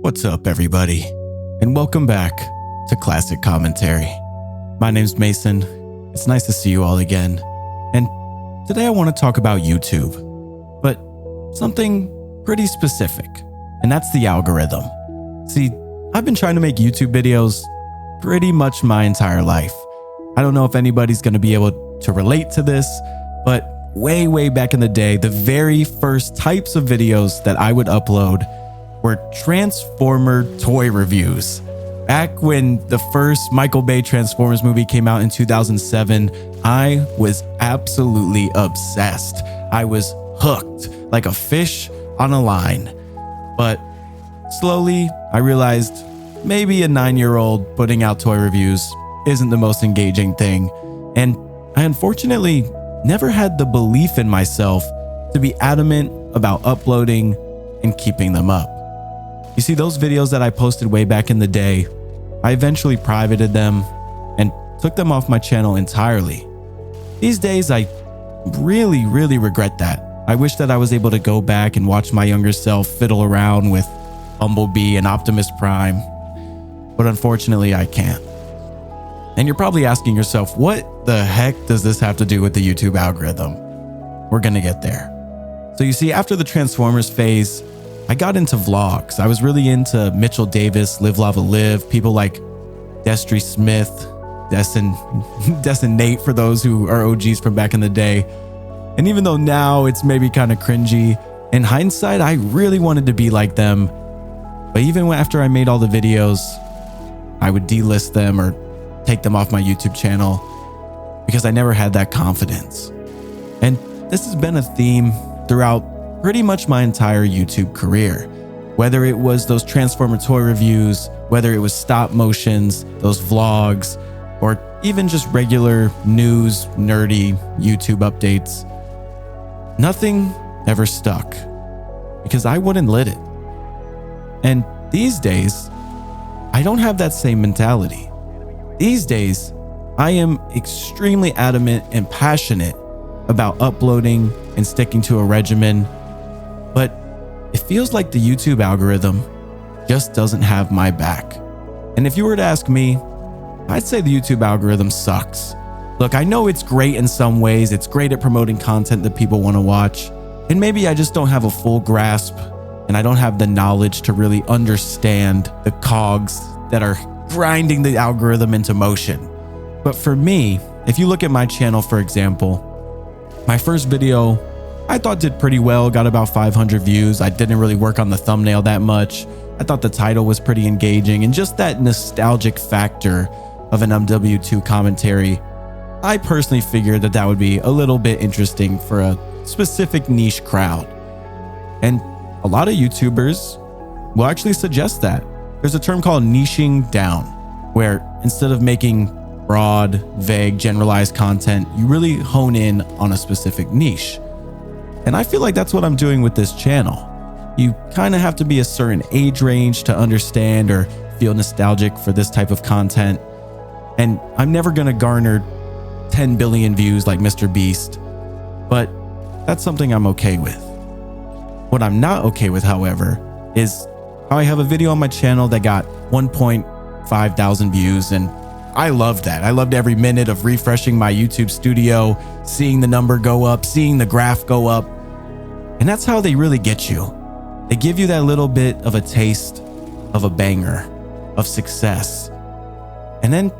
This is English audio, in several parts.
What's up, everybody, and welcome back to Classic Commentary. My name's Mason. It's nice to see you all again, and today I want to talk about YouTube, but something pretty specific, and that's the algorithm. See, I've been trying to make YouTube videos pretty much my entire life. I don't know if anybody's going to be able to relate to this, but way back in the day, the very first types of videos that I would upload were Transformer toy reviews. Back when the first Michael Bay Transformers movie came out in 2007, I was absolutely obsessed. I was hooked like a fish on a line. But slowly, I realized maybe a 9-year-old putting out toy reviews isn't the most engaging thing. And I unfortunately never had the belief in myself to be adamant about uploading and keeping them up. You see, those videos that I posted way back in the day, I eventually privated them and took them off my channel entirely. These days, I really regret that. I wish that I was able to go back and watch my younger self fiddle around with Bumblebee and Optimus Prime, but unfortunately I can't. And you're probably asking yourself, what the heck does this have to do with the YouTube algorithm? We're gonna get there. So you see, after the Transformers phase, I got into vlogs. I was really into Mitchell Davis, Live Lava Live, people like Destry Smith, Destin Nate, for those who are OGs from back in the day. And even though now it's maybe kind of cringy, in hindsight, I really wanted to be like them. But even after I made all the videos, I would delist them or take them off my YouTube channel because I never had that confidence. And this has been a theme throughout pretty much my entire YouTube career. Whether it was those Transformer toy reviews, whether it was stop motions, those vlogs, or even just regular news, nerdy YouTube updates, nothing ever stuck because I wouldn't let it. And these days, I don't have that same mentality. These days, I am extremely adamant and passionate about uploading and sticking to a regimen, but it feels like the YouTube algorithm just doesn't have my back. And if you were to ask me, I'd say the YouTube algorithm sucks. Look, I know it's great in some ways. It's great at promoting content that people want to watch. And maybe I just don't have a full grasp and I don't have the knowledge to really understand the cogs that are grinding the algorithm into motion. But for me, if you look at my channel, for example, my first video I thought did pretty well, got about 500 views. I didn't really work on the thumbnail that much. I thought the title was pretty engaging, and just that nostalgic factor of an MW2 commentary, I personally figured that would be a little bit interesting for a specific niche crowd. And a lot of YouTubers will actually suggest that. There's a term called niching down, where instead of making broad, vague, generalized content, you really hone in on a specific niche. And I feel like that's what I'm doing with this channel. You kind of have to be a certain age range to understand or feel nostalgic for this type of content. And I'm never going to garner 10 billion views like Mr. Beast, but that's something I'm okay with. What I'm not okay with, however, is how I have a video on my channel that got 1.5 thousand views, and I loved that. I loved every minute of refreshing my YouTube studio, seeing the number go up, seeing the graph go up. And that's how they really get you. They give you that little bit of a taste of a banger, of success. And then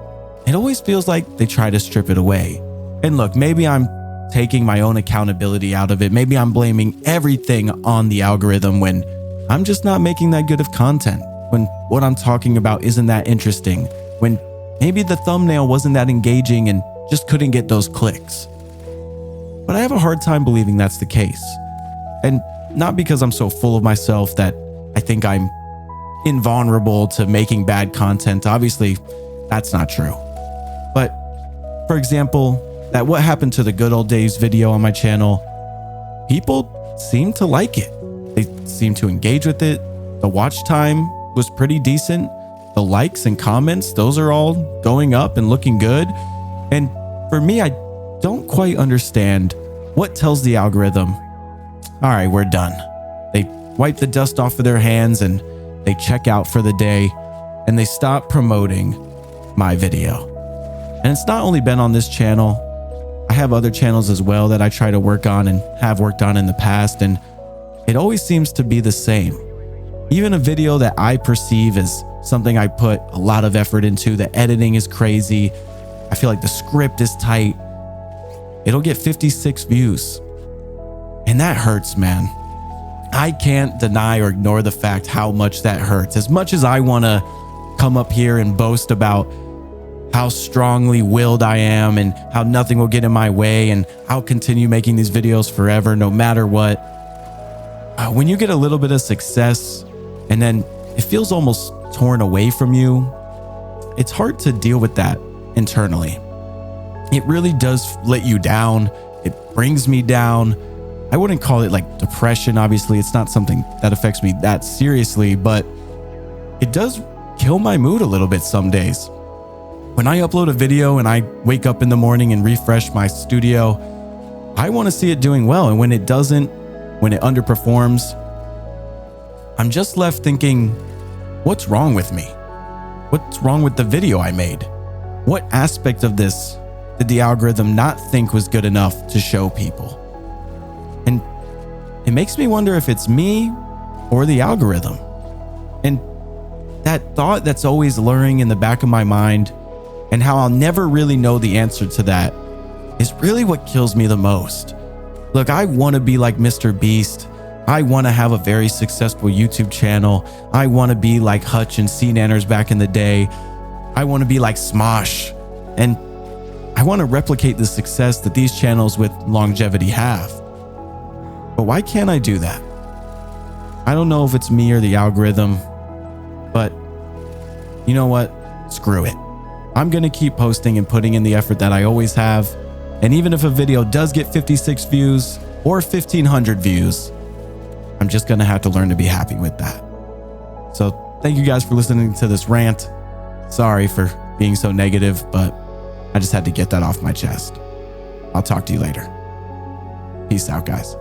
it always feels like they try to strip it away. And look, maybe I'm taking my own accountability out of it. Maybe I'm blaming everything on the algorithm when I'm just not making that good of content, when what I'm talking about isn't that interesting, when maybe the thumbnail wasn't that engaging and just couldn't get those clicks. But I have a hard time believing that's the case. And not because I'm so full of myself that I think I'm invulnerable to making bad content. Obviously, that's not true. But for example, that What Happened to the Good Old Days video on my channel, people seem to like it. They seem to engage with it. The watch time was pretty decent. The likes and comments, those are all going up and looking good. And for me, I don't quite understand what tells the algorithm, all right, we're done. They wipe the dust off of their hands and they check out for the day, and they stop promoting my video. And it's not only been on this channel. I have other channels as well that I try to work on and have worked on in the past, and it always seems to be the same. Even a video that I perceive as something I put a lot of effort into, the editing is crazy, I feel like the script is tight, it'll get 56 views. And that hurts, man. I can't deny or ignore the fact how much that hurts. As much as I want to come up here and boast about how strongly willed I am and how nothing will get in my way and I'll continue making these videos forever no matter what, when you get a little bit of success and then it feels almost torn away from you, it's hard to deal with that internally. It really does let you down. It brings me down. I wouldn't call it like depression. Obviously, it's not something that affects me that seriously, but it does kill my mood a little bit some days. When I upload a video and I wake up in the morning and refresh my studio, I want to see it doing well. And when it doesn't, when it underperforms, I'm just left thinking, what's wrong with me? What's wrong with the video I made? What aspect of this did the algorithm not think was good enough to show people? And it makes me wonder if it's me or the algorithm. And that thought that's always luring in the back of my mind, and how I'll never really know the answer to that, is really what kills me the most. Look, I want to be like Mr. Beast. I want to have a very successful YouTube channel. I want to be like Hutch and CNanners back in the day. I want to be like Smosh. And I want to replicate the success that these channels with longevity have. But why can't I do that? I don't know if it's me or the algorithm, but you know what? Screw it. I'm going to keep posting and putting in the effort that I always have. And even if a video does get 56 views or 1,500 views, I'm just going to have to learn to be happy with that. So thank you guys for listening to this rant. Sorry for being so negative, but I just had to get that off my chest. I'll talk to you later. Peace out, guys.